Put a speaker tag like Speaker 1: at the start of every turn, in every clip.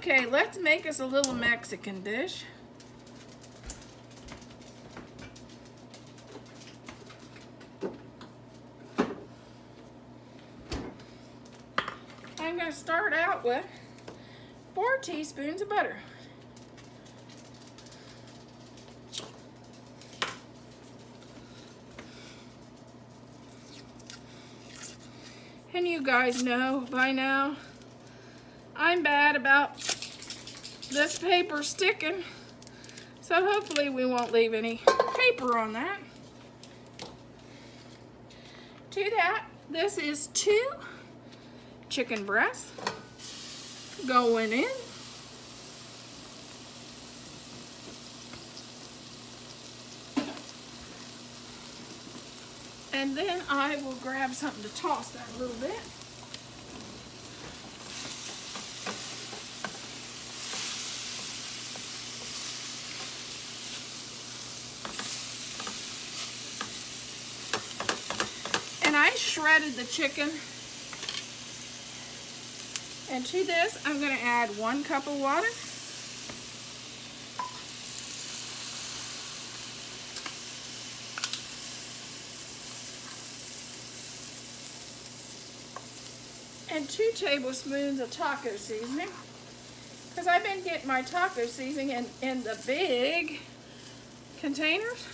Speaker 1: Okay, let's make us a little Mexican dish. I'm going to start out with 4 teaspoons of butter. And you guys know by now, I'm bad about this paper sticking, so hopefully we won't leave any paper on that. To that, this is 2 chicken breasts going in. And then I will grab something to toss that a little bit. And I shredded the chicken. And to this, I'm going to add 1 cup of water. And 2 tablespoons of taco seasoning, because I've been getting my taco seasoning in the big containers,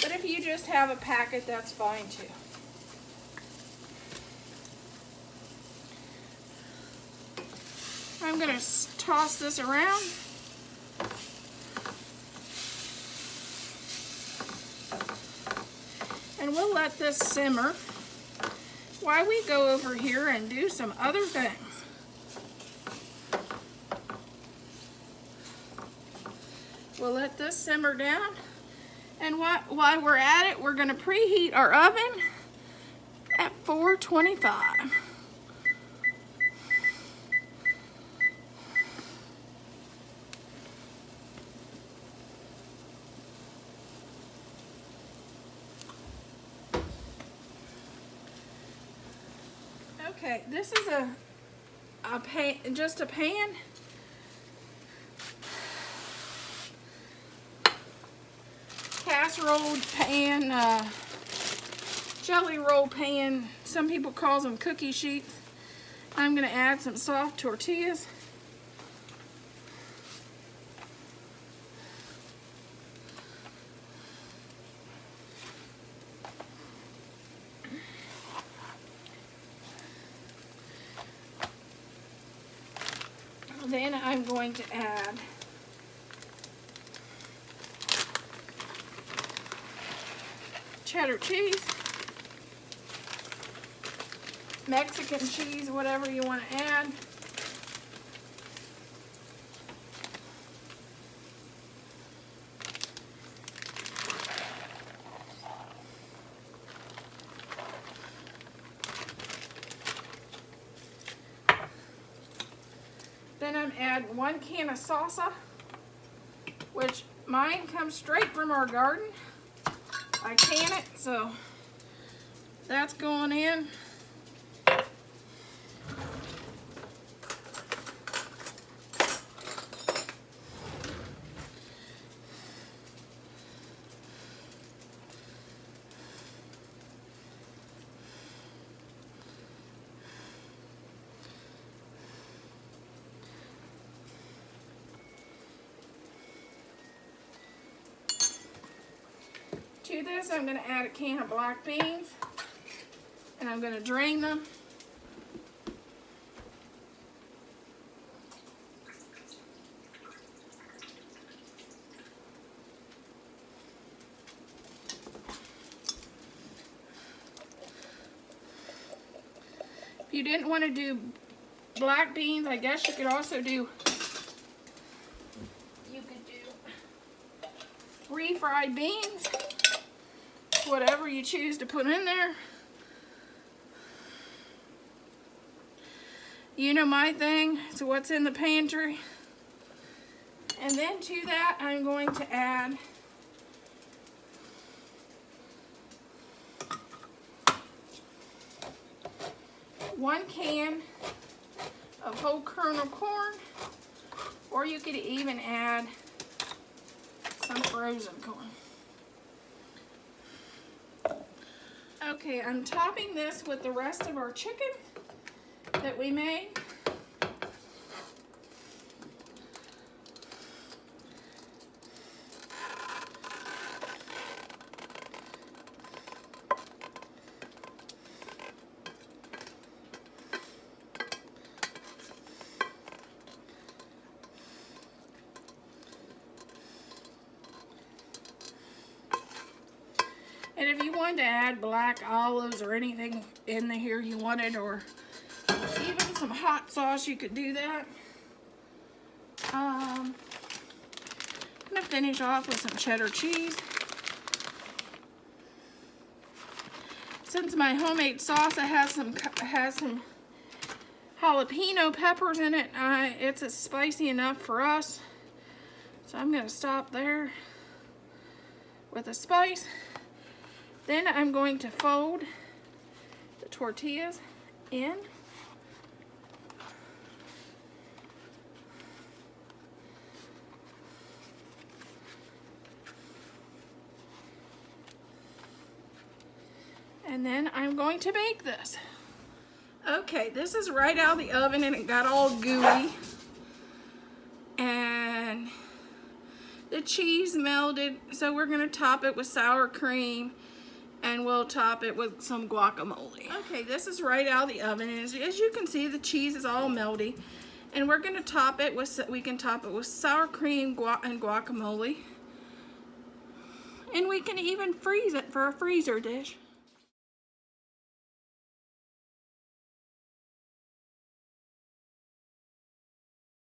Speaker 1: but if you just have a packet, that's fine too. I'm going to toss this around. And we'll let this simmer while we go over here and do some other things. We'll let this simmer down, and while we're at it, we're going to preheat our oven at 425. Okay, this is a pan, just a pan. Casserole pan, jelly roll pan. Some people call them cookie sheets. I'm going to add some soft tortillas. Then I'm going to add cheddar cheese, Mexican cheese, whatever you want to add. Then I'm add 1 can of salsa, which mine comes straight from our garden. I can it, so that's going in. To this, I'm going to add a can of black beans, and I'm going to drain them. If you didn't want to do black beans, I guess you could also do, refried beans. Whatever you choose to put in there. You know my thing, so what's in the pantry. And then to that, I'm going to add one can of whole kernel corn, or you could even add some frozen corn. Okay, I'm topping this with the rest of our chicken that we made. And if you wanted to add black olives or anything in here you wanted, or even some hot sauce, you could do that. I'm gonna finish off with some cheddar cheese. Since my homemade salsa has some jalapeno peppers in it, it's spicy enough for us. So I'm gonna stop there with the spice. Then I'm going to fold the tortillas in. And then I'm going to bake this. Okay, this is right out of the oven and it got all gooey. And the cheese melted, so we're gonna top it with sour cream, and we'll top it with some guacamole. Okay, this is right out of the oven, and as you can see, the cheese is all melty, and we're gonna top it with, we can top it with sour cream and guacamole, and we can even freeze it for a freezer dish.